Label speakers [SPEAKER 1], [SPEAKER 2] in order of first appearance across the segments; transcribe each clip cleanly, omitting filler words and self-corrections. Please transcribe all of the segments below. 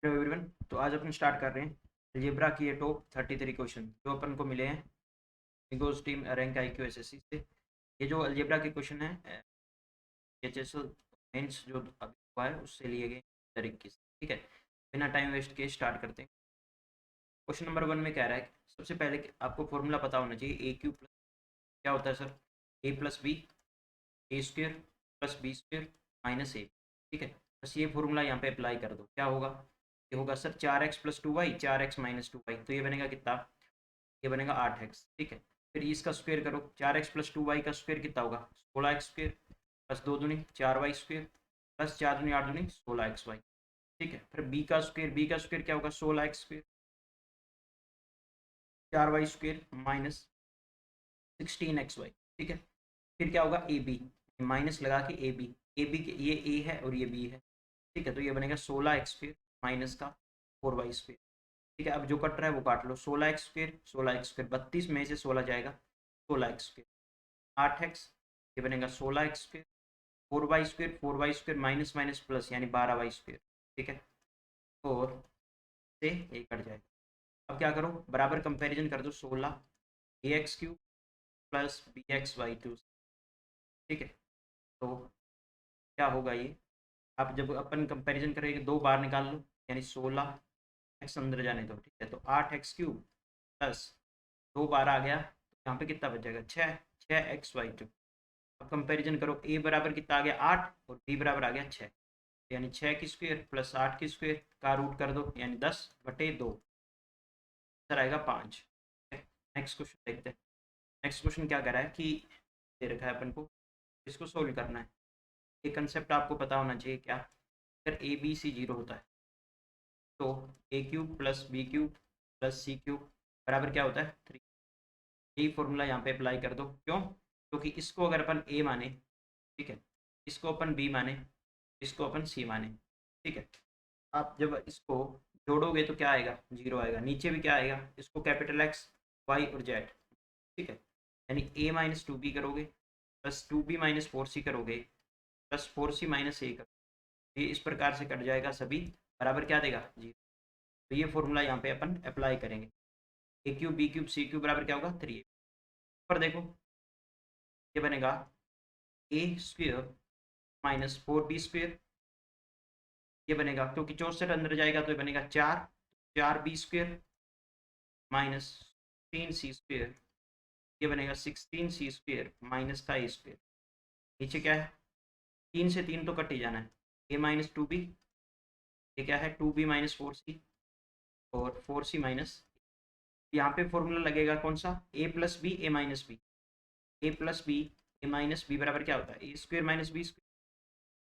[SPEAKER 1] Hello everyone. तो आज अपन start कर रहे हैं अलजेब्रा की ये टॉप 33 क्वेश्चन जो अपन को मिले हैं बिगोज टीम रैंक IQ SSC से। ये जो अलजेब्रा के क्वेश्चन है HSL मेंस जो अभी हुआ है उससे लिए गए 2021। ठीक है, बिना टाइम वेस्ट के स्टार्ट करते हैं। क्वेश्चन नंबर 1 में कह रहा है कि सबसे पहले कि आपको फॉर्मूला पता होना चाहिए AQ प्लस क्या होता है sir, A plus B A square plus B square minus A. ठीक है, बस ये फॉर्मूला यहाँ पे अप्लाई कर दो। क्या होगा, ये होगा sir 4x plus 2y 4x minus 2y। तो ये बनेगा कितना, ये बनेगा 8x। ठीक है, फिर इसका स्क्वायर करो, 4x प्लस 2y का स्क्वायर कितना होगा 16x स्क्वायर प्लस 2 दूनी 4y स्क्वायर प्लस 4 दूनी 8 दूनी 16xy। ठीक है, फिर b का स्क्वायर क्या होगा 16x square 4y square minus 16xy। ठीक है, फिर क्या होगा ए बी, माइनस लगा के ए बी के ये ए है और ये बी है। ठीक है, तो ये बनेगा 16x स्क्वायर माइनस का 4y स्क्वायर। ठीक है, अब जो कट रहा है वो काट लो, 16x स्क्वायर 16x स्क्वायर 32 में से 16 जाएगा 16x स्क्वायर 8x। ये बनेगा 16x square 4y square minus minus plus यानी 12y स्क्वायर। ठीक है, और से ये कट जाएगा। अब क्या करो, बराबर कंपैरिजन कर दो, 16 AX³ प्लस BX/2। ठीक है, तो क्या होगा ये, आप जब अपन कंपैरिजन करेंगे दो बार निकाल लो यानी 16x अंदर जाने दो। ठीक है, तो 8x³ प्लस दो बार आ गया तो यहाँ पे कितना बच जाएगा 6x/2। अब कंपैरिजन करो, a बराबर कितना आ गया 8 और b बराबर आ गया 6, यानी 6 की स्क्वायर प्लस 8 की स्क्वायर का रूट कर दो यानी 10/2, सर आएगा 5। नेक्स्ट क्वेश्चन देखते हैं। नेक्स्ट क्वेश्चन क्या कर रहा है कि दे रखा है अपन को, इसको सोल्व करना है। ये कंसेप्ट आपको पता होना चाहिए क्या, अगर ABC 0 होता है तो A³ plus B³ plus C³ बराबर क्या होता है 3। यही फॉर्मूला यहाँ पे अप्लाई कर दो। क्यों, क्योंकि इसको अगर अपन A माने, ठीक है, इसको अपन B माने, इसको अपन C माने। ठीक है, आप जब इसको जोड़ोगे तो क्या आएगा 0 आएगा, नीचे भी क्या आएगा, इसको कैपिटल X Y और Z। ठीक है, यानी A माइनस 2B करोगे प्लस 2B माइनस 4C करोगे प्लस 4C माइनस A करोगे, ये इस प्रकार से कट जाएगा सभी, बराबर क्या देगा 0। तो ये फॉर्मूला यहाँ पे अपन अप्लाई करेंगे, A³ B³ C³ बराबर क्या होगा 3। पर देखो ये बनेगा A² माइनस 4B², ये बनेगा क्योंकि 64 अंदर जाएगा तो ये बनेगा 4B² माइनस 16C², ये बनेगा 16C² माइनस का A²। नीचे क्या है, 3 से 3 तो कट ही जाना है, A माइनस 2B, ये क्या है 2B माइनस 4C और 4C माइनस। यहाँ पे फॉर्मूला लगेगा कौन सा, A plus B A minus B, A plus B A minus B बराबर क्या होता है A² माइनस B²।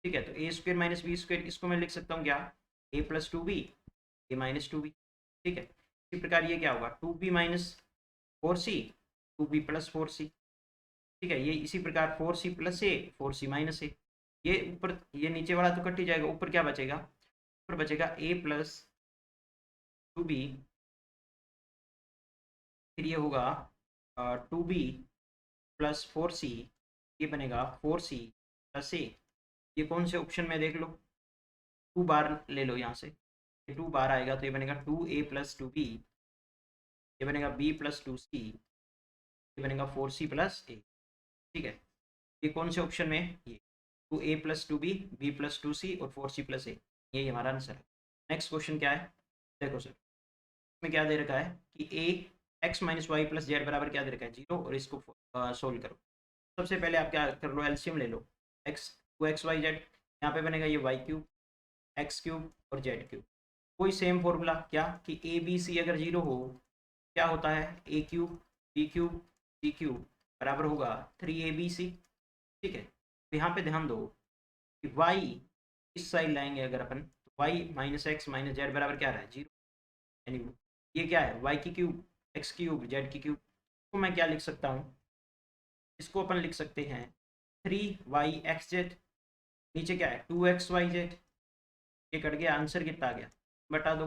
[SPEAKER 1] ठीक है, तो A² माइनस B² इसको मैं लिख सकता हूँ क्या, A plus 2B A minus 2B। ठीक है, इसी प्रकार ये क्या होगा 2B minus 4C 2B plus 4C। ठीक है, ये इसी प्रकार 4C प्लस ए 4C माइनस ए। ये ऊपर ये नीचे वाला तो कट ही जाएगा, ऊपर क्या बचेगा, ऊपर बचेगा A प्लस 2B, फिर ये होगा 2B प्लस 4C, ये बनेगा 4C प्लस ए। ये कौन से ऑप्शन में देख लो, 2 बार ले लो यहाँ से, ये 2 बार आएगा तो ये बनेगा 2A प्लस 2B, ये बनेगा B प्लस 2C, ये बनेगा 4C प्लस ए। ठीक है, ये कौन से ऑप्शन में है, ये 2A plus 2B B plus 2C और 4C प्लस ए, यही हमारा आंसर है। नेक्स्ट क्वेश्चन क्या है, देखो सर इसमें क्या दे रखा है कि A x-y प्लस जेड बराबर क्या दे रखा है 0, और इसको सोल्व करो। सबसे पहले आप क्या कर लो, एलसीएम ले लो, एक्स 2xy z, यहाँ पे बनेगा ये y³ x³ और z³। कोई सेम फॉर्मूला क्या कि ABC अगर 0 हो क्या होता है A³ B³ C³ बराबर होगा 3ABC। ठीक है, तो यहाँ पे ध्यान दो कि y इस साइड लाएंगे अगर अपन तो y minus x minus Z बराबर क्या रहा है 0, यानी ये क्या है y³ x³ z³ तो मैं क्या लिख सकता हूँ, इसको अपन लिख सकते हैं 3yxz, नीचे क्या है 2xyz, ये कट गया, आंसर कितना आ गया बता दो,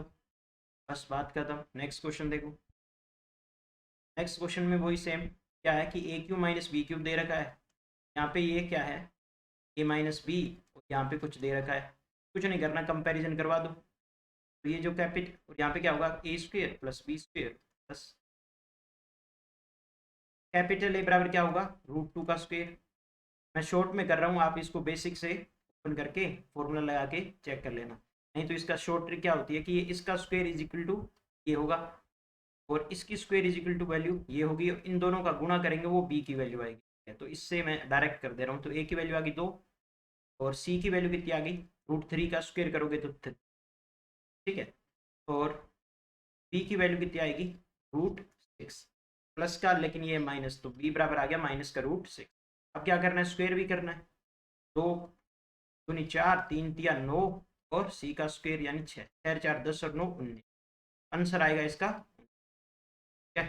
[SPEAKER 1] बस बात खत्म। नेक्स्ट क्वेश्चन देखो, नेक्स्ट क्वेश्चन में वही सेम क्या है कि A³ माइनस B³ दे रखा है, यहाँ पे ये क्या है A माइनस बी, और यहाँ पे कुछ दे रखा है, कुछ नहीं करना कंपैरिजन करवा दो। तो ये जो कैपिटल, यहाँ पे क्या होगा A square plus B square plus capital A बराबर क्या होगा √2 का स्क्वेयर। मैं शॉर्ट में कर रहा हूँ, आप इसको बेसिक से ओपन करके फॉर्मूला लगा के चेक कर लेना। नहीं तो इसका शॉर्ट ट्रिक क्या होती है कि ये इसका स्क्वायर इज इक्वल टू ये होगा और इसकी square is equal to value ये होगी, इन दोनों का गुणा करेंगे वो बी की वैल्यू आएगी। तो इससे मैं डायरेक्ट कर दे रहा हूँ, तो ए की वैल्यू आ गई 2 और सी की वैल्यू कितनी आ गई √3 का स्क्वायर करोगे तो ठीक है, और बी की वैल्यू कितनी आएगी √6 प्लस का, लेकिन ये माइनस, तो बी बराबर आ गया माइनस का √6। अब क्या करना है स्क्वायर भी करना है, 2 दूनी 4 3 तिया 9 और सी का स्क्वायर यानी 6 6 4 10 और 9 19। आंसर आएगा इसका क्या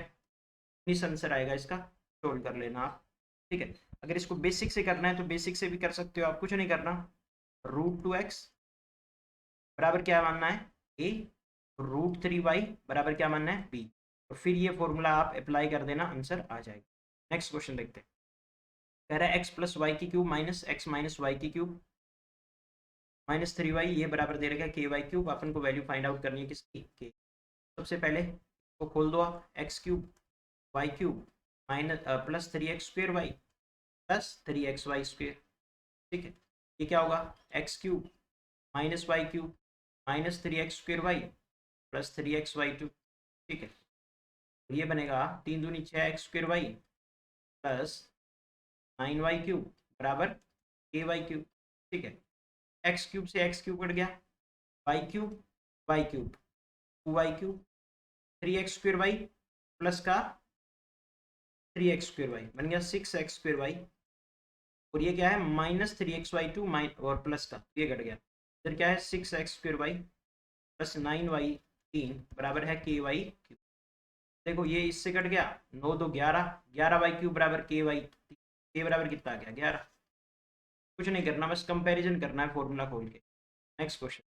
[SPEAKER 1] 19 आंसर आएगा इसका, सोल्व कर लेना आप। ठीक है, अगर इसको बेसिक से करना है तो बेसिक से भी कर सकते हो आप, कुछ नहीं करना। √2x बराबर क्या मानना है ए, √3y बराबर क्या मानना है बी, और फिर ये फॉर्मूला आप अप्लाई कर देना, आंसर आ जाएगा। नेक्स्ट क्वेश्चन देखते हैं। कह रहा है एक्स प्लस वाई की cube minus x minus y की क्यूब माइनस 3y ये बराबर दे रखा है के वाई क्यूब। अपन को वैल्यू फाइंड आउट करनी है किसकी के। सबसे पहले इसको खोल दो आप, x cube y cube minus plus 3x square y plus 3xy square. ठीक है, ये क्या होगा x cube minus y cube minus 3x square y plus 3xy2। ठीक है, तो ये बनेगा 3 दूनी 6x square y plus 9y cube बराबर के वाई क्यूब। ठीक है, एक्स क्यूब से एक्स क्यूब कट गया, y cube 2y cube 3x square y plus का 3x स्क्वेयर वाई बन गया 6x स्क्वेयर वाई, और ये क्या है माइनस 3xy2 और प्लस का ये कट गया, फिर क्या है 6x square y plus 9y3 बराबर है के वाई क्यूब। देखो ये इससे कट गया, 9 2 11 11y क्यूब बराबर के वाई, के बराबर कितना आ गया 11। कुछ नहीं करना, बस कंपैरिजन करना है फॉर्मूला खोल के। नेक्स्ट क्वेश्चन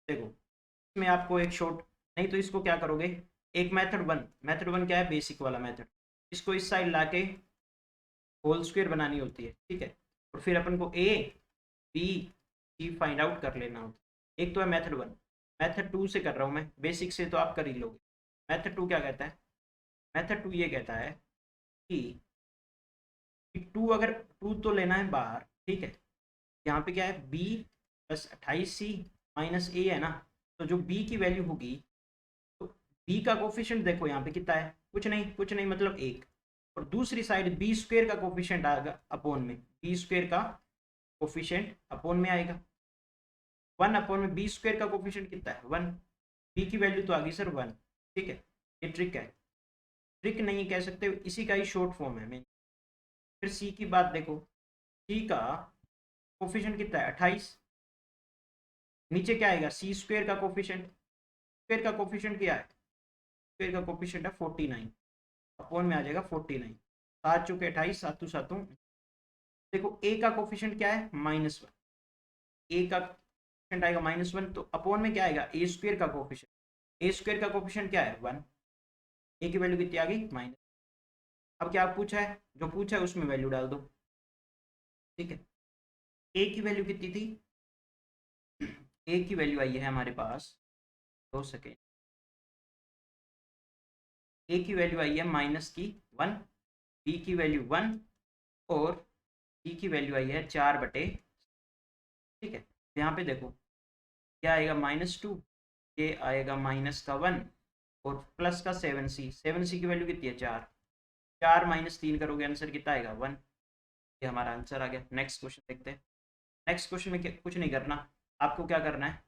[SPEAKER 1] देखो, इसमें आपको एक शॉर्ट, नहीं तो इसको क्या करोगे, एक मेथड वन क्या है बेसिक वाला मेथड, इसको इस साइड लाके होल स्क्वायर बनानी होती है। ठीक है, और फिर अपन को a B c find out कर लेना होता है। एक तो है मेथड 1, मेथड 2 से कर रहा हूँ मैं, बेसिक से तो आप कर ही लोगे। मेथड 2 क्या कहता है, मेथड 2 ये कहता है कि 2 अगर 2 तो लेना है बाहर। ठीक है, यहाँ पे क्या है b प्लस 28c माइनस ए है ना, तो जो b की वैल्यू होगी, तो b का कोफिशिएंट देखो यहाँ पे कितना है, कुछ नहीं मतलब 1, और दूसरी साइड बी स्क्वेयर का कोफिशिएंट आएगा अपोन में, बी स्क्वेयर का कोफिशिएंट अपोन में आएगा 1 अपोन में, बी स्क्वेयर का कोफिशिएंट कितना है 1, बी की वैल्यू तो आ गई सर 1। ठीक है, ये ट्रिक है, ट्रिक नहीं कह सकते, इसी का ही शॉर्ट फॉर्म है। मैं फिर सी की बात देखो, सी का कोफिशिएंट कितना है 28, नीचे क्या आएगा सी स्क्वेयर का कोफिशिएंट, स्क्वेयर का कोफिशिएंट क्या है, स्क्वेयर का कोफिशिएंट है 49 अपोन में आ जाएगा 49, 7 चौके 28 सातों सातों। देखो ए का कोफिशिएंट क्या है -1, ए का कोफिशिएंट आएगा -1, तो अपोन में क्या आएगा ए स्क्वेयर का कोफिशिएंट, ए स्क्वेयर का कोफिशिएंट क्या है 1, ए की वैल्यू कितनी आ गई माइनस। अब क्या पूछा है, जो पूछा है उसमें वैल्यू डाल दो। ठीक है, ए की वैल्यू कितनी थी, ए की वैल्यू आई है हमारे पास 2 सेकेंड, ए की वैल्यू आई है -1, बी की वैल्यू 1 और सी की वैल्यू आई है 4/। ठीक है, यहाँ पे देखो क्या आएगा -2, ये आएगा -1 और प्लस का 7c, 7c की वैल्यू कितनी है 4, 4 - 3 करोगे आंसर कितना आएगा 1। ये हमारा आंसर आ गया। नेक्स्ट क्वेश्चन देखते हैं। नेक्स्ट क्वेश्चन में कुछ नहीं करना, आपको क्या करना है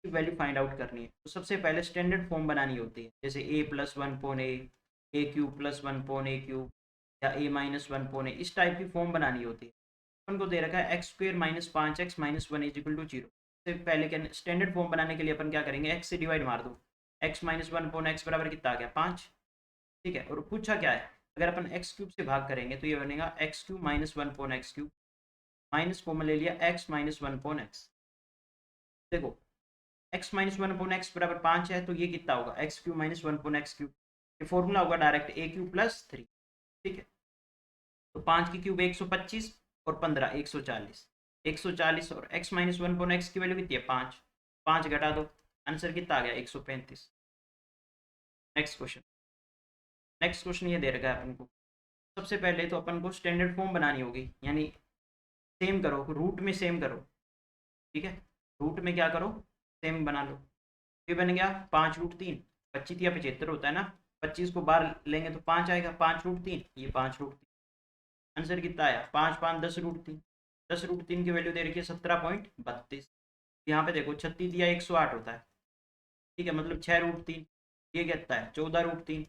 [SPEAKER 1] वैल्यू फाइंड आउट करनी है। तो सबसे पहले स्टैंडर्ड फॉर्म बनानी होती है, जैसे a + 1/a, a cube + 1/a cube या a - 1/a, इस टाइप की फॉर्म बनानी होती है। अपन को दे रखा है x² - 5x - 1 = 0। सबसे पहले क्या स्टैंडर्ड फॉर्म बनाने के लिए अपन क्या करेंगे, x से डिवाइड मार दो, x - 1/x बराबर कितना आ गया 5। ठीक है, और पूछा क्या है, अगर अपन x³ से भाग करेंगे तो ये बनेगा x³ - 1/x³, माइनस कॉमन ले लिया x - 1/x। देखो x - 1/x बराबर 5 है, तो ये कितना होगा x³ - 1/x³, ये फॉर्मूला होगा डायरेक्ट a³ + 3। ठीक है, तो 5 की क्यूब 125 और 15 140, 140 और x - 1/x की वैल्यू कितनी है 5, 5 घटा दो आंसर कितना आ गया 135। Next question. नेक्स्ट क्वेश्चन ये दे रखा है अपन को। सबसे पहले तो अपन को स्टैंडर्ड फॉर्म बनानी होगी, यानी सेम करो, रूट में सेम करो। ठीक है, रूट में क्या करो, सेम बना लो। ये बन गया 5√3, 25 या 75 होता है ना, 25 को बाहर लेंगे तो 5 आएगा, 5√3, ये 5√3। आंसर कितना आया 5 5 10√3। 10√3 की वैल्यू दे रखी है 17.32। यहाँ पे देखो 36 या 108 होता है। ठीक है, मतलब 6√3। ये कितना है 14√3।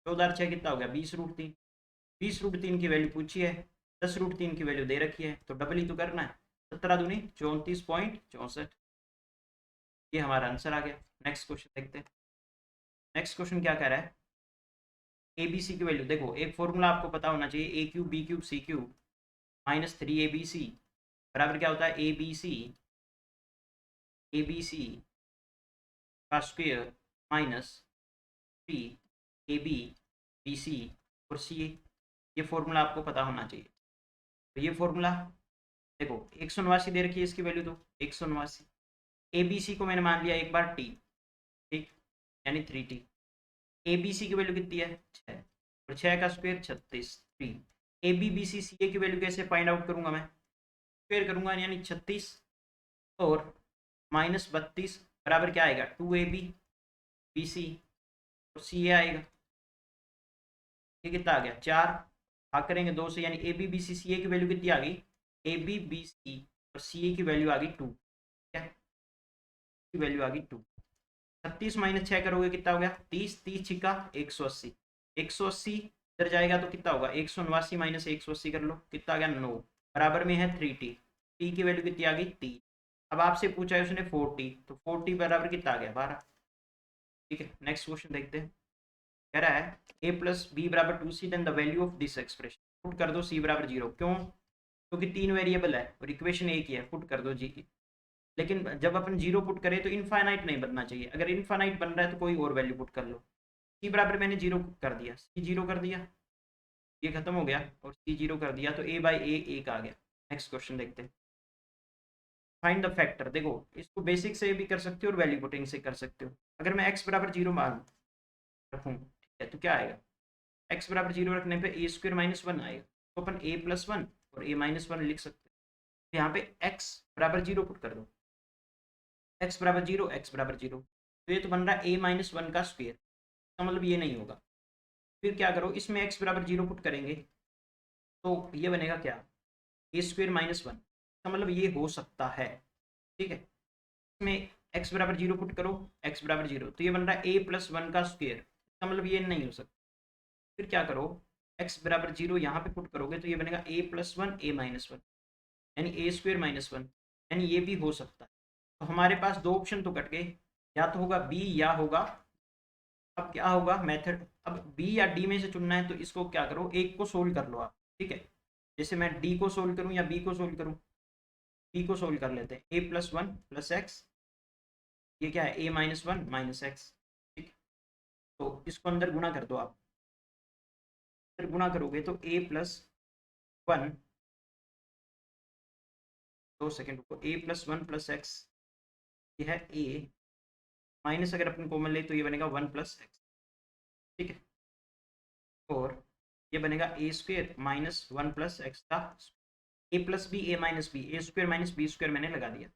[SPEAKER 1] 14 और 6 कितना हो गया 20√3। 20√3 की वैल्यू पूछी है, 10√3 की वैल्यू दे रखी है, तो डबल ही तो करना है। 17 दूनी 34.64। ये हमारा आंसर आ गया। नेक्स्ट क्वेश्चन देखते हैं। नेक्स्ट क्वेश्चन क्या कह रहा है, ए बी सी की वैल्यू देखो, एक फॉर्मूला आपको पता होना चाहिए, ए cube B cube C cube -3abc बराबर क्या होता है, ए बी सी का स्क्वायर -3ab और सी। ये फॉर्मूला आपको पता होना चाहिए। तो ये फॉर्मूला देखो, 189 दे रखी है इसकी वैल्यू, तो 189 ए बी सी को मैंने मान लिया एक बार टी, ठीक, यानी 3t। ए बी सी की वैल्यू कितनी है 6, और 6 का square 36। 3 A B B C C A की वैल्यू कैसे फाइंड आउट करूंगा मैं, स्क्वायर करूंगा, यानी 36 और -32 बराबर क्या आएगा 2ab बी सी और सी ए आएगा। ये कितना आ गया 4, भाग करेंगे 2 से, यानी A B B C C A की वैल्यू कितनी आ गई, ए बी बी सी और सी ए की वैल्यू आ गई 2। क्या की वैल्यू आ गई 2। 36 - 6 करोगे कितना हो गया 30, 30 छिक्का 180। 180 इधर जाएगा तो कितना होगा 189 - 180 कर लो, कितना आ गया 9, बराबर में है 3t। टी की वैल्यू कितनी आ गई 3। अब आपसे पूछा है उसने 4t, तो 4t बराबर कितना आ गया 12। ठीक है, नेक्स्ट क्वेश्चन देखते हैं। कह रहा है a + b = 2c, then the value of this expression. Put कर दो c = 0। क्यों, क्योंकि 3 वेरिएबल है और इक्वेशन एक ही है, पुट कर दो जी। लेकिन जब अपन 0 पुट करें तो इनफाइनाइट नहीं बनना चाहिए, अगर इनफाइनाइट बन रहा है तो कोई और वैल्यू पुट कर लो। c बराबर मैंने 0 कर दिया, c 0 कर दिया, ये खत्म हो गया, और c 0 कर दिया तो a/a 1 आ गया। नेक्स्ट क्वेश्चन देखते हैं। Find the factor. देखो, इसको बेसिक से भी कर सकते हो और वैल्यू पुटिंग से कर सकते हो। अगर मैं x = 0 मान रखूँ, ठीक है, तो क्या आएगा, x = 0 रखने पे a² - 1 आएगा, तो अपन a + 1 और a - 1 लिख सकते हैं। तो यहाँ पे x = 0 पुट कर दो, x = 0, x = 0, तो ये तो बन रहा है a - 1 का स्क्वायर, इसका मतलब ये नहीं होगा। फिर क्या करो, इसमें x = 0 पुट करेंगे तो ये बनेगा क्या, a² - 1, इसका मतलब ये हो सकता है। ठीक है, इसमें x = 0 पुट करो, x = 0, तो ये बन रहा है a + 1 का स्क्वायर, इसका मतलब ये नहीं हो सकता। फिर क्या करो, x = 0 यहाँ पे पुट करोगे तो ये बनेगा a + 1 a - 1, यानी a² - 1, यानी ये भी हो सकता है। तो हमारे पास दो ऑप्शन तो कट गए, या तो होगा b या होगा, अब क्या होगा मेथड, अब b या d में से चुनना है, तो इसको क्या करो, एक को सोल्व कर लो आप। ठीक है, जैसे मैं d को सोल्व करूँ या b को सोल्व करूँ, b को सोल्व कर लेते हैं। a + 1 + x, ये क्या है a - 1 - x। ठीक, तो इसको अंदर गुणा कर दो आप, फिर गुणा करोगे तो a + 1, 2 सेकेंड रुको, a + 1 + x, ये है a माइनस, अगर अपन कॉमन ले तो ये बनेगा 1 + x। ठीक है, और ये बनेगा a² - 1 + x का a + b a - b, a² - b² मैंने लगा दिया,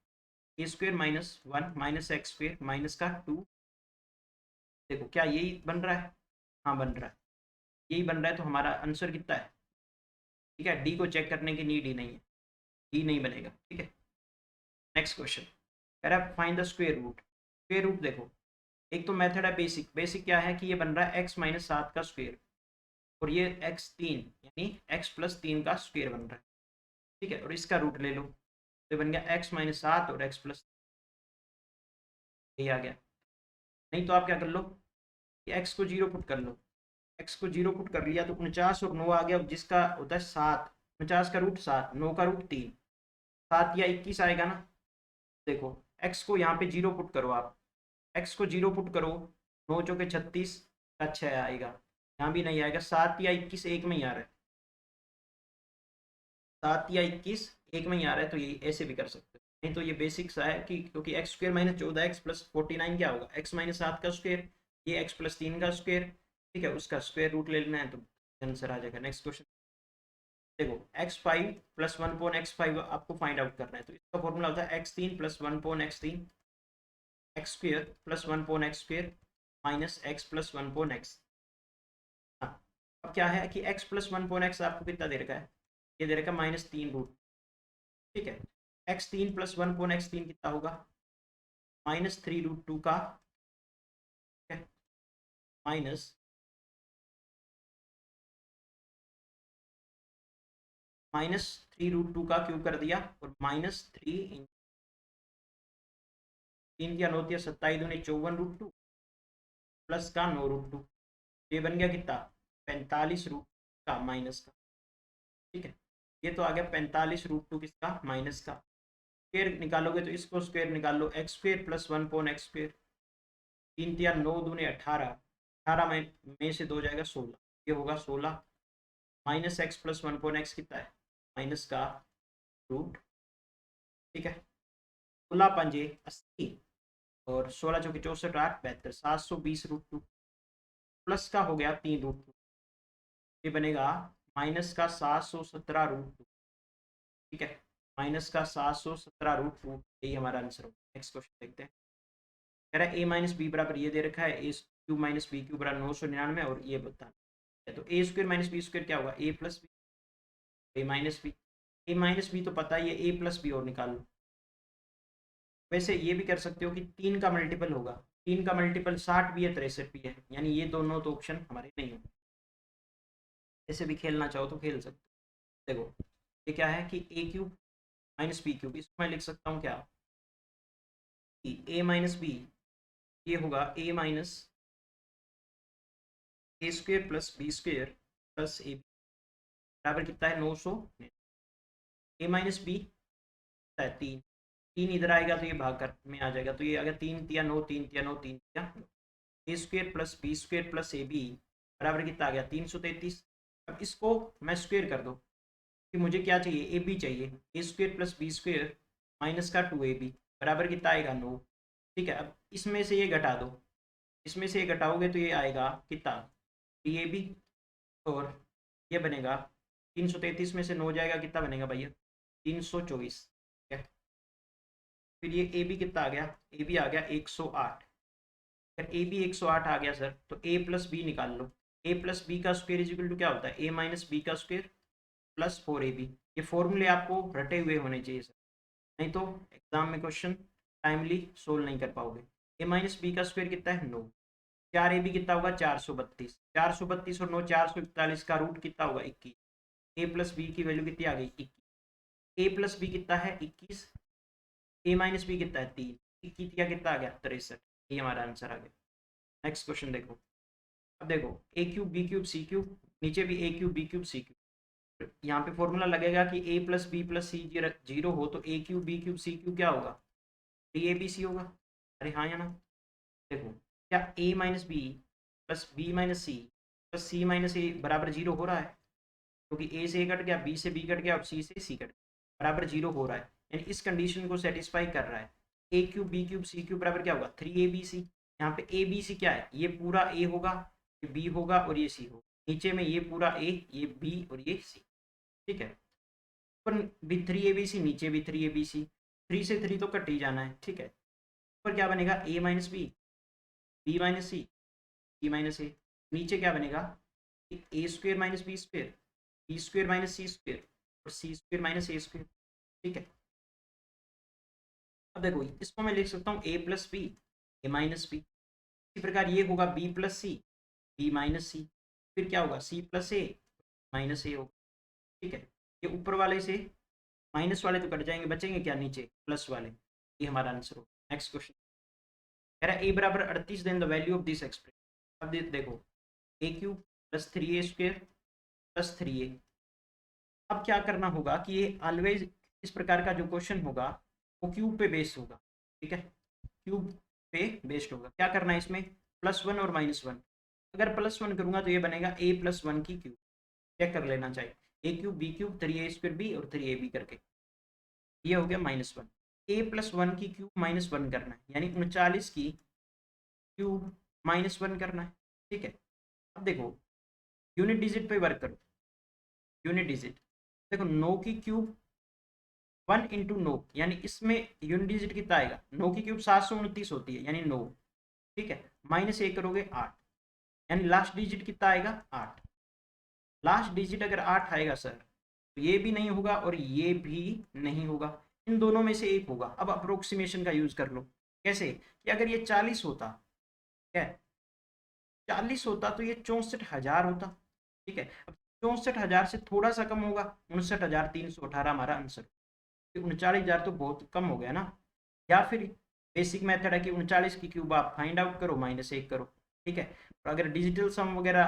[SPEAKER 1] a² - 1 - x² माइनस का 2। देखो क्या यही बन रहा है, हाँ बन रहा है, यही बन रहा है, तो हमारा आंसर कितना है। ठीक है, डी को चेक करने की नीड ही नहीं है, डी नहीं बनेगा। ठीक है, नेक्स्ट क्वेश्चन कह रहा है find the square root. Square root देखो, एक तो मेथड है बेसिक। बेसिक क्या है कि ये बन रहा है x - 7 का स्क्वायर, और ये x3 यानी x + 3 का स्क्वायर बन रहा है। ठीक है, और इसका रूट ले लो, तो ये बन गया x - 7 और x + ये आ गया। नहीं तो आप क्या कर लो कि x को 0 पुट कर लो, x को 0 पुट कर लिया तो 49 और 9 आ गया, जिसका होता है 7, 49 का रूट 7, 9 का रूट 3, 7 या 21 आएगा ना। देखो x को यहाँ पे 0 पुट करो आप, x को 0 पुट करो, 9 चौके 36 का 6 आएगा, यहाँ भी नहीं आएगा, 7 या 21 एक में ही आ रहा है, 7 या 21 एक में ही आ रहा है, तो ये ऐसे भी कर सकते हो। नहीं तो ये बेसिक सा है कि क्योंकि x square minus 14x plus 49 क्या होगा, एक्स माइनस 7 का स्क्वायर, ये एक्स प्लस 3 का स्क्वायर, ठीक है, उसका स्क्वायर रूट ले लेना है तो आंसर आ जाएगा। नेक्स्ट क्वेश्चन देखो, x5 प्लस 1/x5 आपको फाइंड आउट करना है, तो इसका फॉर्मूला होता है x3 plus 1/x3 x square plus 1/x square minus x plus 1/x। हाँ, अब क्या है कि x प्लस 1/x आपको कितना दे रखा है, ये दे रखा है -3 रूट, ठीक है। x3 प्लस 1/x3 कितना होगा, -3√2 का, ठीक है, माइनस -3√2 का क्यूब कर दिया और -3 3 क्या 9 या 27×2 प्लस का 9√2, ये बन गया कितना 45 रूट का माइनस का, ठीक है। ये तो आ गया 45√2 किसका, माइनस का। स्क्वेयर निकालोगे तो इसको स्क्वेयर निकाल लो, x2 प्लस 1/x2, 3×9 = 18, 18 में से 2 जाएगा 16, ये होगा 16 माइनस एक्स प्लस 1/x कितना है, माइनस का रूट, ठीक है। 16×5 = 80 और 16×4 = 64, 720√2 प्लस का हो गया 3√2, ये बनेगा माइनस का 717√2, ठीक है, माइनस का 717√2, यही हमारा आंसर होगा। नेक्स्ट क्वेश्चन देखते हैं, कह रहा है a-b बराबर ये दे रखा है, a³ माइनस b³ बराबर 999 और ये बताना है, तो a² माइनस b² क्या होगा, a plus b, a minus b, a minus b तो पता ही है, a प्लस बी और निकाल लो। वैसे ये भी कर सकते हो कि 3 का मल्टीपल होगा, 3 का मल्टीपल 60 भी है 63 भी है, यानी ये दोनों तो ऑप्शन हमारे नहीं होंगे। ऐसे भी खेलना चाहो तो खेल सकते हो। देखो ये क्या है कि a³ माइनस b³, इसको मैं लिख सकता हूँ क्या, कि a माइनस बी, ये होगा a minus a² plus b² plus a बराबर कितना है 900, a माइनस बी है 3, 3 इधर आएगा तो ये भाग कर में आ जाएगा, तो ये अगर 3×9 3×9 3×9 a² plus b² plus ab बराबर कितना आ गया 333। अब इसको मैं स्क्वेयर कर दो कि मुझे क्या चाहिए, ए बी चाहिए, a² प्लस b² माइनस का 2ab बराबर कितना आएगा 9, ठीक है। अब इसमें से ये घटा दो, इसमें से ये घटाओगे तो ये आएगा कितना 3ab, और ये बनेगा 333 में से 9 जाएगा कितना बनेगा भैया 324, ठीक है। फिर ये ए बी कितना आ गया, ए बी आ गया 108, अगर ए बी 108 आ गया सर तो ए प्लस बी निकाल लो, ए प्लस बी का स्क्वायर इज इक्वल टू क्या होता है, ए माइनस बी का स्क्वायर प्लस 4ab। ये फॉर्मूले आपको रटे हुए होने चाहिए सर, नहीं तो एग्जाम में क्वेश्चन टाइमली सोल्व नहीं कर पाओगे। ए माइनस बी का स्क्वायर कितना है 9, 4ab कितना होगा 432, 432 और 9 441 का रूट कितना होगा 21, ए प्लस बी की वैल्यू कितनी आ गई 21, ए प्लस बी कितना है 21, ए माइनस बी कितना है 3, 21 का कितना आ गया 63, ये हमारा आंसर आ गया। नेक्स्ट क्वेश्चन देखो, अब देखो a³ b³ c³ नीचे भी a³ b³ c³, यहाँ पे फॉर्मूला लगेगा कि a प्लस बी प्लस सी 0 हो तो a³ b³ c³ क्या होगा 3abc होगा, अरे हाँ या ना। देखो क्या a minus B plus B minus C plus C minus A बराबर 0 हो रहा है, क्योंकि a से a कट गया, b से b कट गया और c से c कट गया, बराबर 0 हो रहा है, यानी इस कंडीशन को सेटिस्फाई कर रहा है। a³ b³ c³ बराबर क्या होगा 3abc, यहाँ पे abc क्या है, ये पूरा a होगा, ये b होगा और ये c होगा, नीचे में ये पूरा a, ये b और ये c, ठीक है। ऊपर भी 3abc, नीचे भी 3abc, 3 से 3 तो कट ही जाना है, ठीक है। ऊपर क्या बनेगा a minus B, B minus C, C minus A, नीचे क्या बनेगा a² minus b², b² minus c² और c² माइनस a², ठीक है। अब देखो इसको मैं लिख सकता हूँ a plus B, A minus b, इसी प्रकार ये होगा b plus c, b minus c, फिर क्या होगा c plus a minus a होगा, ठीक है। ये ऊपर वाले से माइनस वाले तो कट जाएंगे, बचेंगे क्या नीचे प्लस वाले, ये हमारा आंसर होगा। नेक्स्ट क्वेश्चन कह रहा है a बराबर 38 then the value of this expression. अब देखो a³ plus 3a² plus 3a, अब क्या करना होगा कि ये ऑलवेज इस प्रकार का जो क्वेश्चन होगा वो क्यूब पे बेस्ड होगा, ठीक है, क्यूब पे बेस्ड होगा। क्या करना है इसमें +1 और -1, अगर +1 करूंगा तो ये बनेगा a प्लस 1 की क्यूब, चेक कर लेना चाहिए a³ b³ 3a² b और 3ab करके, ये हो गया -1। ए प्लस वन की क्यूब माइनस वन करना है, यानी 39 की क्यूब माइनस वन करना है। ठीक है, अब देखो यूनिट डिजिट पे वर्क करो, यूनिट डिजिट देखो 9 की क्यूब 1 × 9, यानी इसमें यूनिट डिजिट कितना आएगा, 9 की क्यूब 729 होती है यानी 9। ठीक है, माइनस 1 करोगे 8, यानी लास्ट डिजिट कितना आएगा 8। लास्ट डिजिट अगर 8 आएगा सर तो ये भी नहीं होगा और ये भी नहीं होगा, इन दोनों में से एक होगा। अब अप्रोक्सीमेशन का यूज कर लो, कैसे कि अगर ये 40 होता है, 40 होता तो ये 64,000 होता। ठीक है, अब 64,000 से थोड़ा सा कम होगा, 59,318 हमारा आंसर। 39,000 तो बहुत कम हो गया ना। या फिर बेसिक मेथड है कि 39 की क्यूब आप फाइंड आउट करो, माइनस 1 करो। ठीक है, और अगर डिजिटल सम वगैरह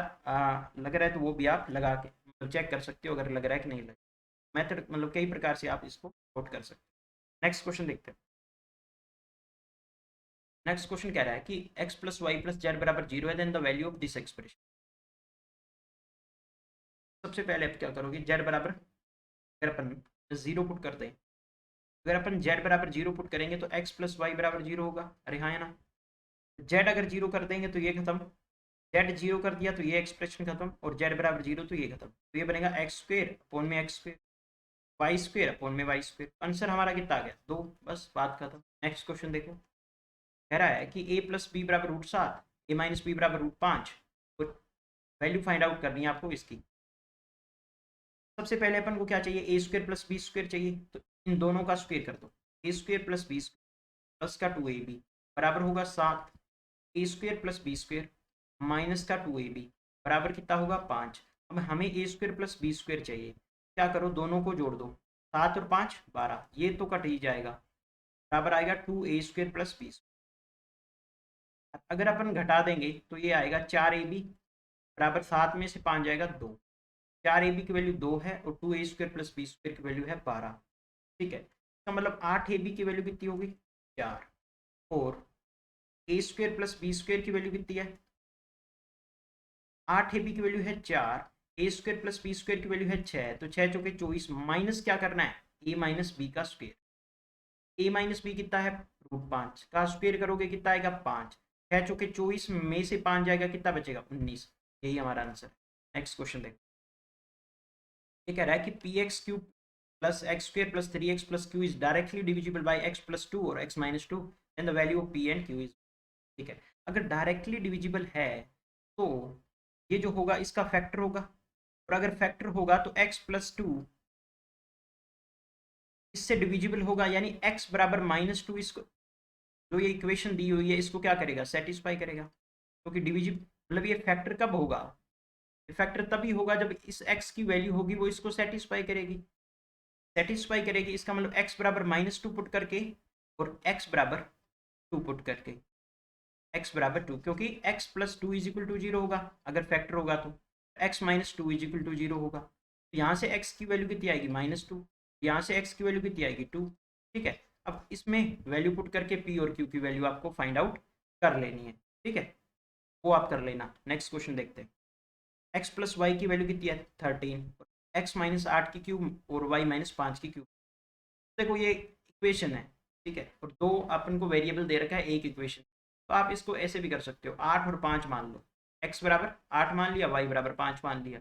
[SPEAKER 1] लग रहा है तो वो भी आप लगा के मतलब चेक कर सकते हो अगर लग रहा है कि नहीं लग। मेथड मतलब कई प्रकार से आप इसको नोट कर सकते हो। नेक्स्ट क्वेश्चन देखते हैं। नेक्स्ट क्वेश्चन कह रहा है कि x plus y plus z बराबर 0 है, then the value of this expression. सबसे पहले आप क्या करोगे, जेड बराबर अगर अपन 0 पुट करते हैं, अगर अपन जेड बराबर 0 पुट करेंगे तो x प्लस वाई बराबर 0 होगा। अरे हाँ है ना, जेड अगर 0 कर देंगे तो ये खत्म, जेड 0 कर दिया तो ये एक्सप्रेशन खत्म, और जेड बराबर 0 तो ये खत्म। तो ये बनेगा एक्स स्क्वेयर अपॉन में x square, y square upon में वाई स्क्वेयर। आंसर हमारा कितना आ गया 2, बस बात खत्म। नेक्स्ट क्वेश्चन देखो, कह रहा है कि a प्लस बी बराबर रूट 7, ए माइनस बी बराबर रूट 5, वैल्यू फाइंड आउट करनी है आपको इसकी। सबसे पहले अपन को क्या चाहिए, A square plus B square चाहिए, तो इन दोनों का स्क्वेयर कर दो। A square plus B square plus का 2ab बराबर होगा 7, A square plus B square minus का 2ab बराबर कितना होगा 5। अब हमें A square plus B square चाहिए, क्या करो दोनों को जोड़ दो, 7 और 5 12, ये तो कट ही जाएगा, बराबर आएगा 2a square plus B square. अगर अपन घटा देंगे तो ये आएगा 4ab बराबर 7 में से 5 जाएगा 2, 4ab की वैल्यू 2 है और 2a square plus B square की वैल्यू है 12। ठीक है, इसका मतलब 8ab की वैल्यू कितनी होगी 4, और ए स्क्वेयर प्लस बी स्क्वेयर की वैल्यू कितनी है, 8ab की वैल्यू है 4, ए स्क्वेयर प्लस बी स्क्वेयर की वैल्यू है 6, तो 6 चौके 24 माइनस क्या करना है ए माइनस बी का स्क्वेयर। ए माइनस बी कितना है रूट 5 का स्क्वेयर करोगे कितना आएगा 5, 6 चौके 24 में से 5 जाएगा कितना बचेगा 19। यही हमारा आंसर। नेक्स्ट क्वेश्चन देखो, ये कह रहा है कि P x cube plus x square plus 3x plus Q is directly divisible by x plus 2 और x minus 2, and the value of P and Q is. ठीक है, अगर डायरेक्टली डिविजिबल है तो ये जो होगा इसका फैक्टर होगा, और अगर फैक्टर होगा तो x प्लस 2 इससे डिविजिबल होगा, यानी x बराबर माइनस 2, इसको जो ये इक्वेशन दी हुई है इसको क्या करेगा सेटिस्फाई करेगा, क्योंकि डिविजिबल मतलब ये फैक्टर कब होगा, फैक्टर तभी होगा जब इस x की वैल्यू होगी वो इसको सेटिस्फाई करेगी, सेटिस्फाई करेगी। इसका मतलब x बराबर माइनस 2 पुट करके और x बराबर 2 पुट करके, x बराबर 2, क्योंकि x प्लस 2 इज इक्वल टू 0 होगा अगर फैक्टर होगा तो x minus 2 is equal to 0 होगा। तो यहाँ से x की वैल्यू कितनी आएगी -2, यहाँ से x की वैल्यू कितनी आएगी 2। ठीक है, अब इसमें वैल्यू पुट करके p और q की वैल्यू आपको फाइंड आउट कर लेनी है। ठीक है, वो आप कर लेना। नेक्स्ट क्वेश्चन देखते हैं, x प्लस वाई की वैल्यू कितनी है 13, x माइनस 8 की क्यूब और y माइनस 5 की क्यूब। देखो ये इक्वेशन है, ठीक है, और दो अपन को वेरिएबल दे रखा है एक इक्वेशन, तो आप इसको ऐसे भी कर सकते हो 8 और 5 मान लो, x बराबर 8 मान लिया, y बराबर 5 मान लिया।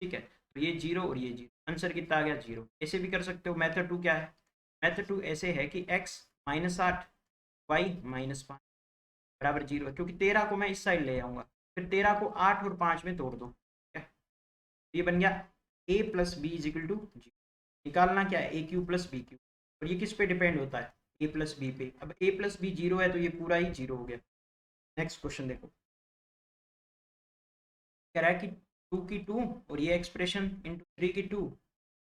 [SPEAKER 1] ठीक है, तो ये 0 और ये 0, आंसर कितना आ गया 0। ऐसे भी कर सकते हो। मेथड 2 क्या है, मेथड 2 ऐसे है कि x माइनस 8 वाई माइनस 5 बराबर 0 है, क्योंकि 13 को मैं इस साइड ले आऊँगा, फिर 13 को 8 और 5 में तोड़ दो। ठीक है, ये बन गया a plus b is equal to 0। निकालना क्या है a q plus b q, और ये किस पे डिपेंड होता है ए प्लस बी पे। अब ए प्लस बी 0 है तो ये पूरा ही 0 हो गया। नेक्स्ट क्वेश्चन देखो, कह रहा है कि 2 की 2 और ये एक्सप्रेशन इंटू 3 की 2,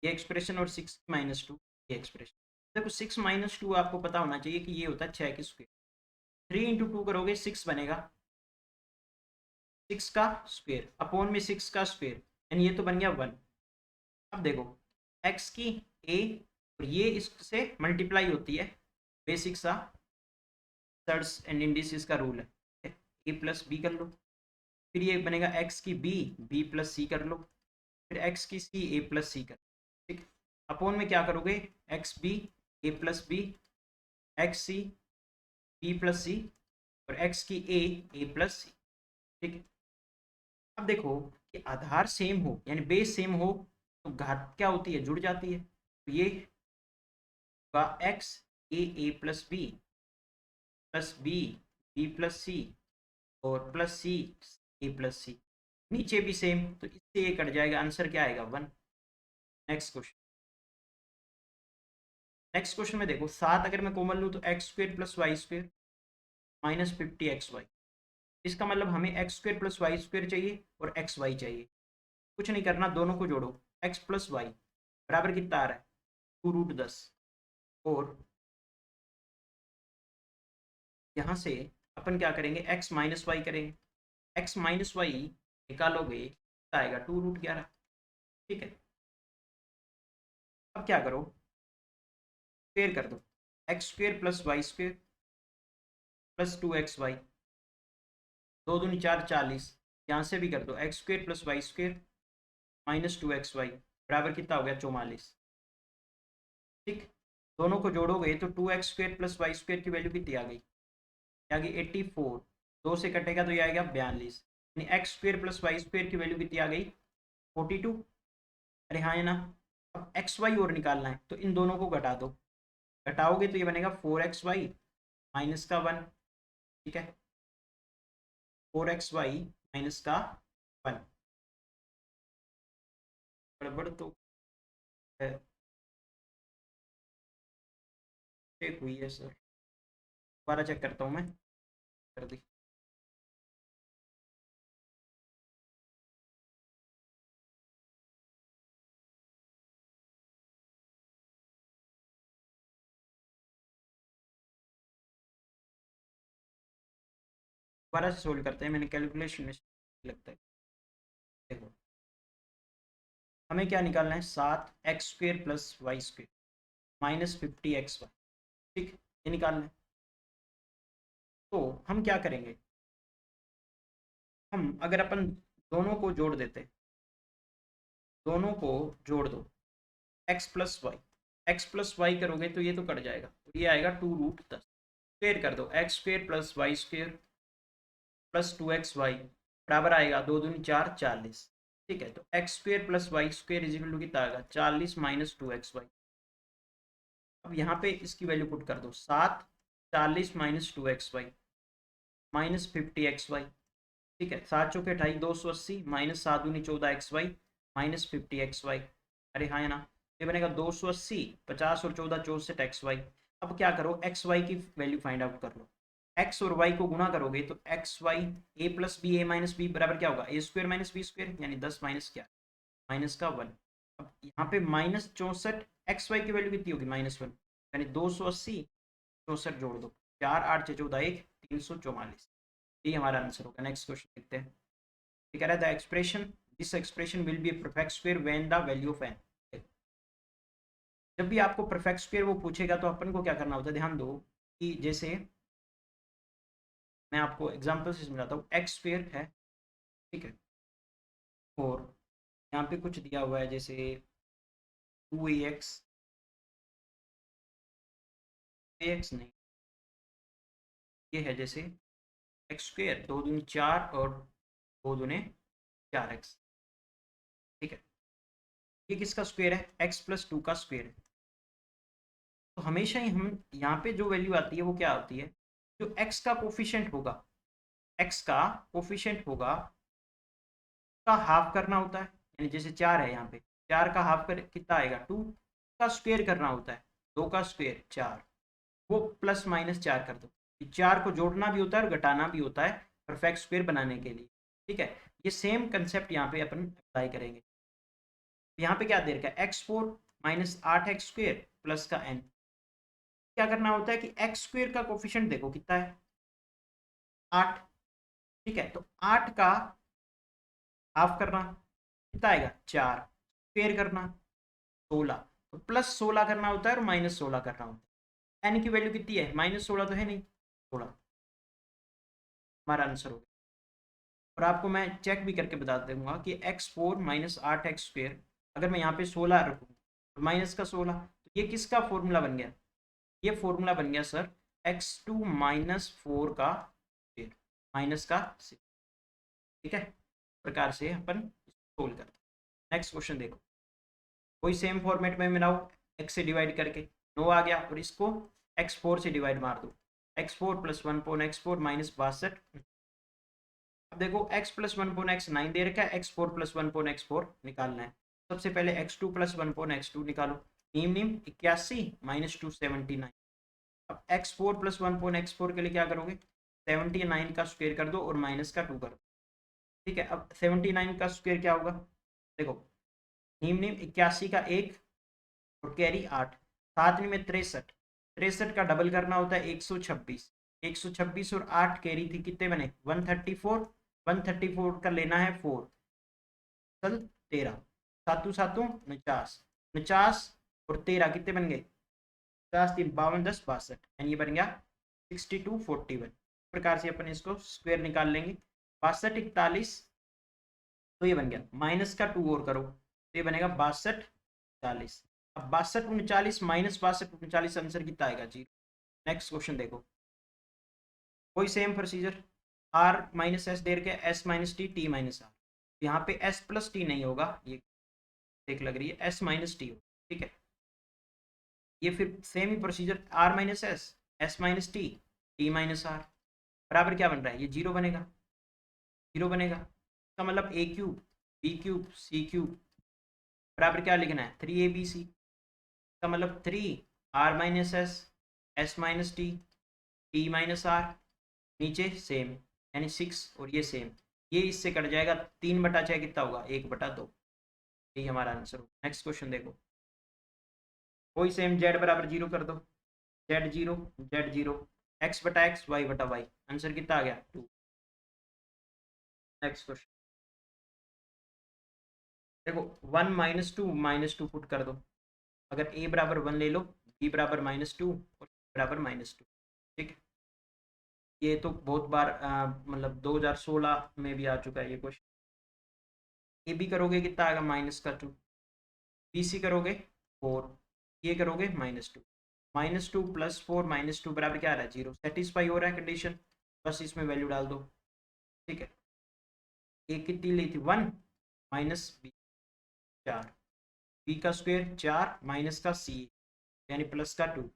[SPEAKER 1] ये एक्सप्रेशन और 6 माइनस 2 ये एक्सप्रेशन। देखो 6 माइनस 2 आपको पता होना चाहिए कि ये होता है 6 की स्क्वेयर, 3 इंटू 2 करोगे 6 बनेगा, 6 का स्क्वेयर अपॉन में 6 का स्क्वेयर, एंड ये तो बन गया 1। अब देखो x की a और ये इससे मल्टीप्लाई होती है, बेसिक सा सर्ट्स एंड इंडिसेस का रूल है, a प्लस बी कर लो, फिर ये बनेगा x की b प्लस सी कर लो, फिर x की c a प्लस सी कर। ठीक, अपॉन में क्या करोगे x b a plus B X C B plus C और एक्स की ए प्लस सी। ठीक है, अब देखो कि आधार सेम हो यानी बेस सेम हो तो घात क्या होती है, जुड़ जाती है। तो ये होगा X A plus B plus B B plus C और प्लस सी ए प्लस सी। नीचे भी सेम तो इससे ये कट जाएगा, आंसर क्या आएगा 1। नेक्स्ट क्वेश्चन, नेक्स्ट क्वेश्चन में देखो 7 अगर मैं कॉमन लूँ तो x square plus y square minus 50xy। इसका मतलब हमें x square plus y square चाहिए और एक्स वाई चाहिए। कुछ नहीं करना, दोनों को जोड़ो, एक्स प्लस वाई बराबर कितना आ रहा है 2√10। और यहाँ से अपन क्या करेंगे, एक्स माइनस वाई करेंगे। एक्स माइनस वाई निकालोगे कितना आएगा 2√11। ठीक है, अब क्या करो, स्क्वेयर कर दो, x square plus y square plus 2xy, 2 दूनी 4 40। यहाँ से भी कर दो x square plus y square minus 2xy बराबर कितना हो गया 44। ठीक, दोनों को जोड़ोगे तो 2x² प्लस वाई स्क्वेयर की वैल्यू कितनी आ गई, आ गई 84। 2 से कटेगा तो ये आएगा 42, यानी x square plus y square की वैल्यू कितनी आ गई 42। अरे हाँ है ना। अब एक्स वाई और निकालना है तो इन दोनों को घटा दो, घटाओगे तो ये बनेगा 4xy माइनस का 1। ठीक है, 4xy माइनस का 1। गड़बड़ तो है, चेक हुई है सर, दोबारा चेक करता हूँ मैं, कर दी। दोबारा से सोल्व करते हैं, मैंने कैलकुलेशन में लगता है। देखो हमें क्या निकालना है, 7x² plus y square minus 50xy। ठीक, ये निकालना है। तो हम क्या करेंगे, हम अगर अपन दोनों को जोड़ देते, दोनों को जोड़ दो, x plus y, x plus y करोगे तो ये तो कट जाएगा, तो ये आएगा 2√10। स्क्वेयर कर दो, x square plus y square plus 2xy बराबर आएगा 2 दूनी 4 40। ठीक है, तो x square plus y square is equal to कितना आएगा 40 माइनस 2xy। अब यहाँ पे इसकी वैल्यू पुट कर दो, 7 40 माइनस 2xy माइनस 50xy। ठीक है, 7 चौके 28 280 माइनस 7 दूनी 14xy माइनस 50xy। अरे हाँ है ना, ये बनेगा 280, 50 और 14 64xy। अब क्या करो, एक्स वाई की वैल्यू फाइंड आउट कर लो। एक्स और वाई को गुणा करोगे तो एक्स वाई ए प्लस बी ए माइनस बी बराबर क्या होगा, A square minus B square, यानी 10 माइनस क्या, माइनस का 1। अब यहाँ पे माइनस 64, एक्स वाई की वैल्यू कितनी होगी -1, यानी 280 64 जोड़ दो, 4 8 6 14 1 344। ये हमारा आंसर होगा। नेक्स्ट क्वेश्चन देखते हैं। ये कह रहा है the expression, this expression will be perfect square when the value of n. जब भी आपको परफेक्ट स्क्वायर वो पूछेगा तो अपन को क्या करना होता है, ध्यान दो कि जैसे मैं आपको एग्जांपल से समझाता हूँ, एक्स स्क्वायर है, ठीक है, और यहाँ पे कुछ दिया हुआ है जैसे 2ax, ax नहीं, ये है जैसे एक्स स्क्वायर 2 दूनी 4 और 2 दूने 4x। ठीक है, ये किसका स्क्वायर है, x प्लस 2 का स्क्वायर है। तो हमेशा ही हम यहाँ पे जो वैल्यू आती है वो क्या होती है, जो x का कोफिशिएंट होगा, x का कोफिशिएंट होगा का हाफ करना होता है, यानी जैसे 4 है यहाँ पे, 4 का हाफ कर कितना आएगा 2 का स्क्वायर करना होता है, 2 का स्क्वायर 4, वो प्लस माइनस 4 कर दो। 4 को जोड़ना भी होता है और घटाना भी होता है परफेक्ट स्क्वायर बनाने के लिए। ठीक है, ये सेम कंसेप्ट यहाँ पे अपन अप्लाई करेंगे। यहाँ पे क्या दे रखा है, x4 माइनस 8x² प्लस का n। क्या करना होता है कि एक्स स्क्वेयर का कोफिशिएंट देखो कितना है 8। ठीक है, तो 8 का हाफ करना कितना आएगा 4, स्क्वेयर करना 16, तो प्लस 16 करना होता है और माइनस 16 करना होता है। एन की वैल्यू कितनी है, -16 तो है नहीं, 16 हमारा आंसर होगा। और आपको मैं चेक भी करके बता दूंगा कि x4 माइनस 8x² अगर मैं यहाँ पे 16 रखूँ तो माइनस का 16, तो ये किसका फॉर्मूला बन गया, ये फॉर्मूला बन गया सर x2 -4 का स्क्वायर माइनस का 6। ठीक है, प्रकार से अपन सोल्व करते हैं। नेक्स्ट क्वेश्चन देखो, कोई सेम फॉर्मेट में मिलाओ, x से डिवाइड करके 9 आ गया और इसको x4 से डिवाइड मार दो, x4 + 1/x4 -62। अब देखो x + 1/x 9 दे रखा है, x4 + 1/x4 निकालना है। सबसे पहले x2 + 1/x2 निकालो, नीम नीम 81 -2 79। अब x4 + 1/x4 के लिए क्या करोगे, 79 का स्क्वायर कर दो और माइनस का 2 कर दो। ठीक है, अब 79 का स्क्वायर क्या होगा, देखो नीम नीम 81 का 1 और कैरी 8, 7 में 63, 63 का डबल करना होता है 126, 126 और 8 कैरी थी, कितने बने 134, 134 का लेना है 4, चल 13, सातों सातों 49, 49 और 13 कितने बन गए 50, 3 52, 10 62, यानी ये बन गया 6241। प्रकार से अपन इसको स्क्वायर निकाल लेंगे, 62 41, तो ये बन गया माइनस का 2 और करो तो ये बनेगा 62 40। अब 62 39 माइनस 62 39 आंसर कितना आएगा 0। नेक्स्ट क्वेश्चन देखो, कोई सेम प्रोसीजर, r -s दे के s - t t - r, यहाँ पे s + t नहीं होगा, ये देख लग रही है s - t हो। ठीक है, ये फिर सेम ही procedure r - s s - t t - r बराबर क्या बन रहा है, ये 0 बनेगा, 0 बनेगा। इसका मतलब a³ b³ c³ बराबर क्या लिखना है 3abc। इसका मतलब 3 r - s s - t t - r, नीचे सेम यानी 6 और ये सेम, ये इससे कट जाएगा, 3/6 कितना होगा 1/2, यही हमारा आंसर हो। नेक्स्ट क्वेश्चन देखो, कोई सेम z = 0 कर दो, z0 z0 x/x y/y, answer कितना आ गया 2। नेक्स्ट क्वेश्चन देखो 1 - 2 पुट कर दो, अगर a = 1 ले लो, b = -2 और c = -2। ठीक है, ये तो बहुत बार मतलब 2016 में भी आ चुका है ये क्वेश्चन। ए बी करोगे कितना आएगा -2, बी सी करोगे 4, ये करोगे -2, -2 + 4 -2 बराबर क्या आ रहा है 0, सेटिस्फाई हो रहा है कंडीशन, बस इसमें वैल्यू डाल दो। ठीक है, ए कितनी ली थी 1 माइनस बी 4, बी का स्क्वायर 4 माइनस का सी यानी प्लस का 2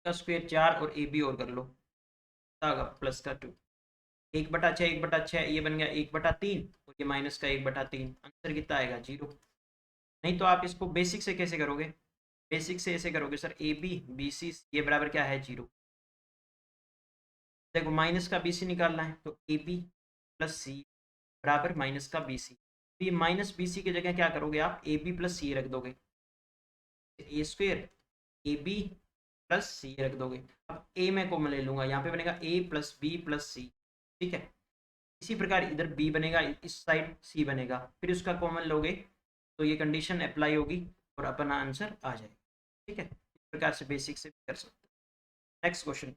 [SPEAKER 1] का स्क्वायर 4 और ए बी और कर लो, प्लस का 2, 1/6 1/6 ये बन गया 1/3 और ये माइनस का 1/3, आंसर कितना आएगा 0। नहीं तो आप इसको बेसिक से कैसे करोगे, बेसिक से ऐसे करोगे sir a B B c ये बराबर क्या है 0। देखो माइनस का बी सी निकालना है तो ए बी प्लस सी बराबर माइनस का बी सी, तो ये माइनस बी सी की जगह क्या करोगे आप ए बी प्लस सी रख दोगे, a² ए बी प्लस सी रख दोगे। अब ए में कॉमन ले लूंगा, यहाँ पे बनेगा a + b + c। ठीक है, इसी प्रकार इधर b बनेगा, इस साइड c बनेगा, फिर उसका कॉमन लोगे तो ये कंडीशन अप्लाई होगी और अपना आंसर आ जाएगा। ठीक है, इस प्रकार से बेसिक से कर सकते हैं। Next question,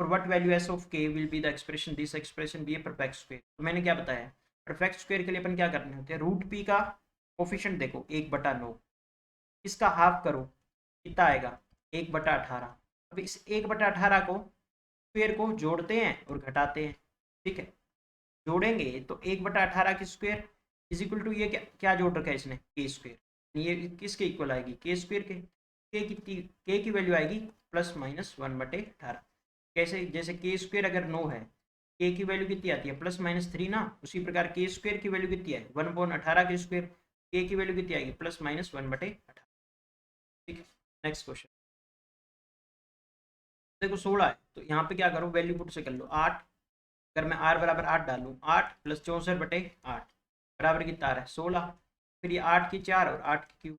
[SPEAKER 1] for what value s of k will be the expression this expression be a perfect square. तो मैंने क्या बताया, परफेक्ट स्क्वायर के लिए अपन क्या करने होते हैं, √p का कोफिशिएंट देखो 1/9, इसका हाफ करो कितना आएगा 1/18। अब इस 1/18 को स्क्वायर को जोड़ते हैं और घटाते हैं। ठीक है, जोड़ेंगे तो 1/18 की स्क्वायर इज इक्वल टू ये क्या क्या जोड़ रखा है इसने के स्क्वायर, ये किसके इक्वल आएगी के स्क्वायर के कितनी के की वैल्यू आएगी +-1/18। कैसे, जैसे के स्क्वायर अगर 9 है, के की वैल्यू कितनी आती है +-3 ना, उसी प्रकार के स्क्वायर की वैल्यू कितनी है 1/18 के स्क्वायर, के की वैल्यू कितनी आएगी +-1/18। ठीक है, नेक्स्ट क्वेश्चन देखो 16 है तो यहाँ पे क्या करो वैल्यू पुट से कर लो 8, अगर मैं r = 8 डालूँ 8 + 64/8 बराबर कितना आ रहा है 16, फिर ये 8 की 4 और 8 की क्यूब,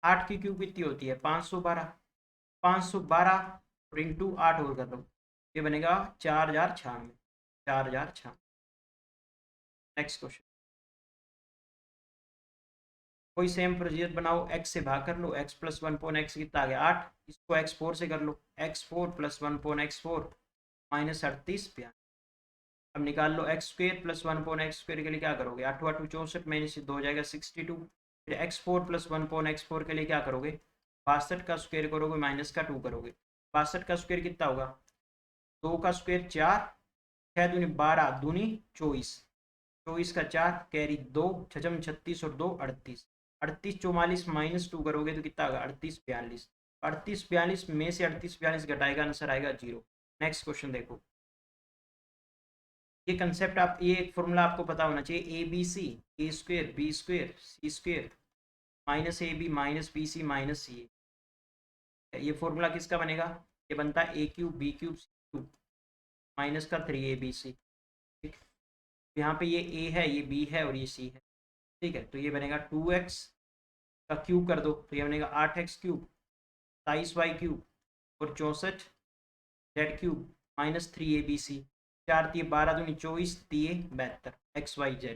[SPEAKER 1] 8 की क्यूब कितनी होती है 512, 512 और इंटू 8 और कर लो, ये बनेगा 4096, 4096। नेक्स्ट क्वेश्चन, कोई सेम प्रोसीजर बनाओ, x से भाग कर लो, x + 1/x कितना आ गया 8, इसको x4 से कर लो, x4 + 1/x4 -38। अब निकाल लो x² + 1/x² के लिए क्या करोगे 8 8 64 में से 2 हो जाएगा 62, फिर x4 + 1/x4 के लिए क्या करोगे 62 का स्क्वायर करोगे माइनस का 2 करोगे, 62 का स्क्वायर कितना होगा, 2 का स्क्वायर 4, 6 दूनी 12, दूनी 24, 24 का 4 कैरी 2, 6 36 और 2 38, 38 44 -2 करोगे तो कितना होगा 38 42, 38 42 में से 38 42 घटाएगा, आंसर आएगा 0। नेक्स्ट क्वेश्चन देखो, ये कंसेप्ट आप, ये एक फॉर्मूला आपको पता होना चाहिए, A B C A square B square C square minus A B minus B C minus C. ये फॉर्मूला किसका बनेगा, ये बनता है A cube B cube C cube minus का 3abc। ठीक, यहाँ पे ये ए है, ये बी है और ये सी है। ठीक है, तो ये बनेगा 2x का क्यूब कर दो तो ये बनेगा 8x क्यूब 27y क्यूब और 64 जेड क्यूब माइनस 3abc। 4 दिए 12 दूनी 24 दिए 72 XYZ।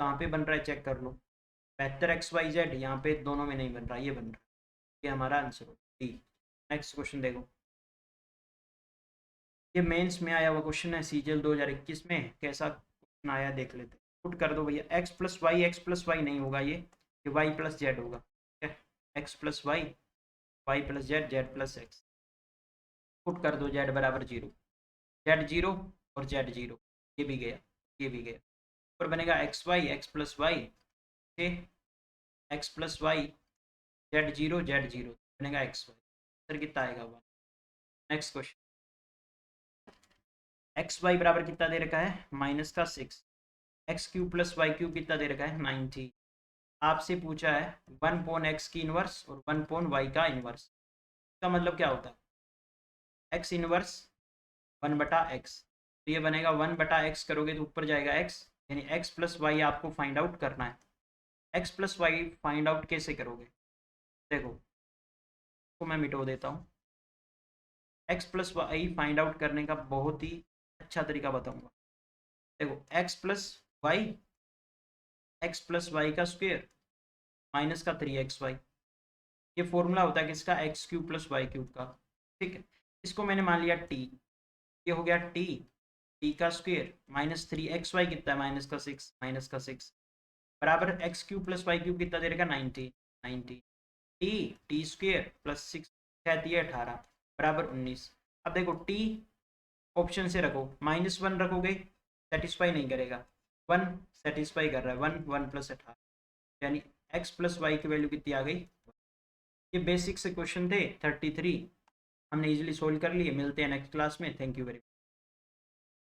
[SPEAKER 1] कहाँ पे बन रहा है चेक कर लो, 72 XYZ, यहाँ पे दोनों में नहीं बन रहा, ये बन रहा है, ये हमारा आंसर हो डी। नेक्स्ट क्वेश्चन देखो, ये मेंस में आया हुआ क्वेश्चन है सीजीएल 2021 में, कैसा क्वेश्चन आया देख लेते। पुट कर दो भैया, x प्लस वाई नहीं होगा, ये y प्लस जेड होगा। ठीक है, x plus y y plus z z plus x. Put कर दो z बराबर 0, जेड 0 और जेड 0, ये भी गया ये भी गया। और बनेगा x plus y x plus y z 0 z 0, बनेगा एक्स वाई। सर कितना आएगा 1। नेक्स्ट क्वेश्चन, एक्स वाई बराबर कितना दे रखा है माइनस का 6, x cube plus y cube कितना दे रखा है 90। आपसे पूछा है 1 पॉन एक्स की इनवर्स और 1 पॉन वाई का इनवर्स। इसका मतलब क्या होता है, एक्स इनवर्स 1/x, तो ये बनेगा 1/x करोगे तो ऊपर जाएगा x, यानी x प्लस वाई आपको फाइंड आउट करना है। x plus y find out कैसे करोगे, देखो तो मैं मिटो देता हूँ। x plus y find out करने का बहुत ही अच्छा तरीका बताऊंगा। देखो x प्लस वाई का स्क्वायर माइनस का 3xy, ये फॉर्मूला होता है किसका, x cube plus y cube का। ठीक है, इसको मैंने मान लिया t, ये हो गया t का स्क्वायर माइनस 3xy कितना है माइनस का 6 बराबर x cube plus y cube कितना दे रहेगा 90 टी स्क्वायर प्लस 6 कहती है 18 बराबर 19। अब देखो टी ऑप्शन से रखो, -1 रखोगे सेटिस्फाई नहीं करेगा, 1 सेटिस्फाई कर रहा है, 1 प्लस 18, यानी x प्लस वाई की वैल्यू कितनी आ गई। ये बेसिक से क्वेश्चन थे 33, हमने इजीली सोल्व कर लिए। मिलते हैं नेक्स्ट क्लास में, थैंक यू वेरी मच।